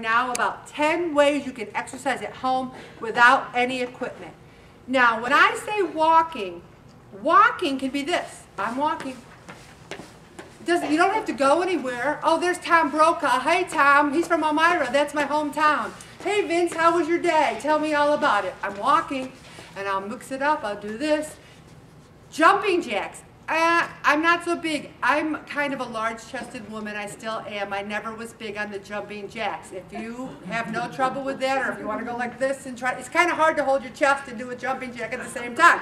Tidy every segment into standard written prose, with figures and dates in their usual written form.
now about 10 ways you can exercise at home without any equipment. Now, when I say walking, walking can be this. I'm walking. You don't have to go anywhere. Oh, there's Tom Brokaw. Hey, Tom. He's from Elmira. That's my hometown. Hey, Vince, how was your day? Tell me all about it. I'm walking, and I'll mix it up. I'll do this. Jumping jacks. I'm not so big. I'm kind of a large-chested woman. I still am. I never was big on the jumping jacks. If you have no trouble with that, or if you want to go like this and try, it's kind of hard to hold your chest and do a jumping jack at the same time.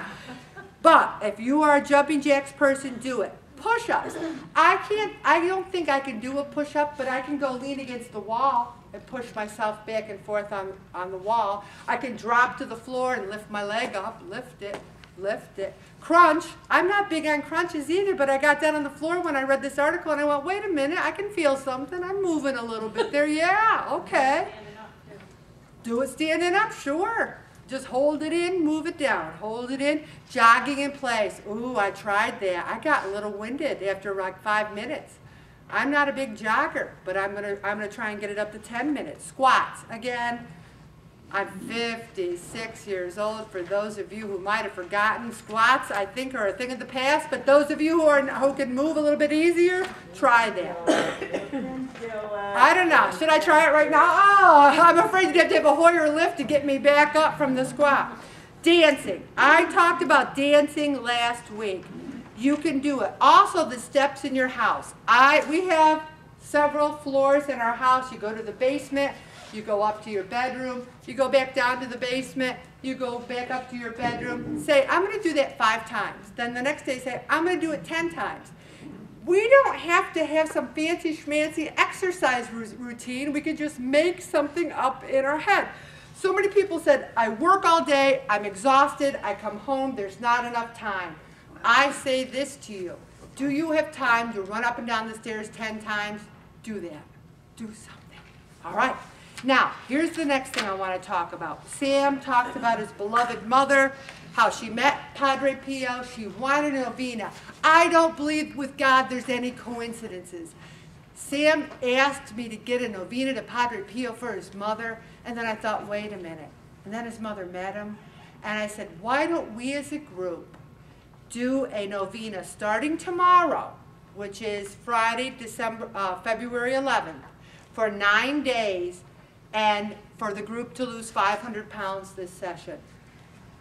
But if you are a jumping jacks person, do it. Push-ups. I don't think I can do a push-up, but I can go lean against the wall and push myself back and forth on the wall. I can drop to the floor and lift my leg up, lift it. Crunch. I'm not big on crunches either, but I got down on the floor when I read this article and I went, wait a minute, I can feel something. I'm moving a little bit there. Yeah, okay. Do it standing up, sure. Just hold it in, move it down. Hold it in, jogging in place. Ooh, I tried that. I got a little winded after like 5 minutes. I'm not a big jogger, but I'm gonna try and get it up to 10 minutes. Squats. Again, I'm 56 years old. For those of you who might have forgotten, squats, I think, are a thing of the past. But those of you who can move a little bit easier, try that. I don't know. Should I try it right now? Oh, I'm afraid you'd have to have a Hoyer lift to get me back up from the squat. Dancing. I talked about dancing last week. You can do it. Also, the steps in your house. We have several floors in our house. You go to the basement. You go up to your bedroom, you go back down to the basement, you go back up to your bedroom. Say, I'm going to do that 5 times. Then the next day say, I'm going to do it 10 times. We don't have to have some fancy schmancy exercise routine. We could just make something up in our head. So many people said, I work all day, I'm exhausted, I come home, there's not enough time. I say this to you. Do you have time to run up and down the stairs 10 times? Do that. Do something. All right. Now, here's the next thing I want to talk about. Sam talked about his beloved mother, how she met Padre Pio. She wanted a novena. I don't believe with God there's any coincidences. Sam asked me to get a novena to Padre Pio for his mother, and then I thought, wait a minute. And then his mother met him, and I said, why don't we as a group do a novena starting tomorrow, which is Friday, February 11th, for 9 days, and for the group to lose 500 pounds this session.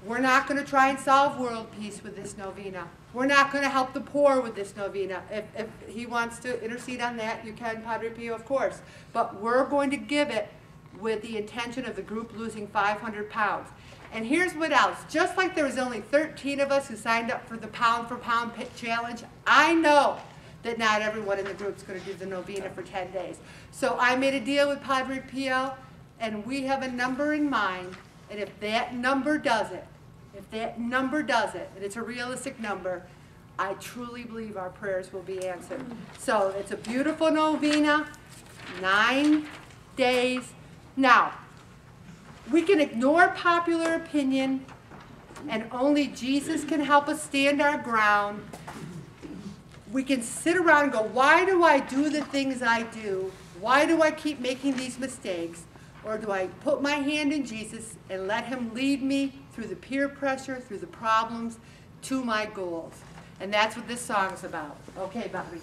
We're not going to try and solve world peace with this novena. We're not going to help the poor with this novena. If he wants to intercede on that, you can, Padre Pio, of course. But we're going to give it with the intention of the group losing 500 pounds. And here's what else. Just like there was only 13 of us who signed up for the pound for pound challenge, I know that not everyone in the group is going to do the novena for 10 days. So I made a deal with Padre Pio, and we have a number in mind, and if that number does it, and it's a realistic number, I truly believe our prayers will be answered. So it's a beautiful novena, 9 days. Now, we can ignore popular opinion, and only Jesus can help us stand our ground. We can sit around and go, why do I do the things I do? Why do I keep making these mistakes? Or do I put my hand in Jesus and let him lead me through the peer pressure, through the problems, to my goals? And that's what this song is about. Okay, Bobby.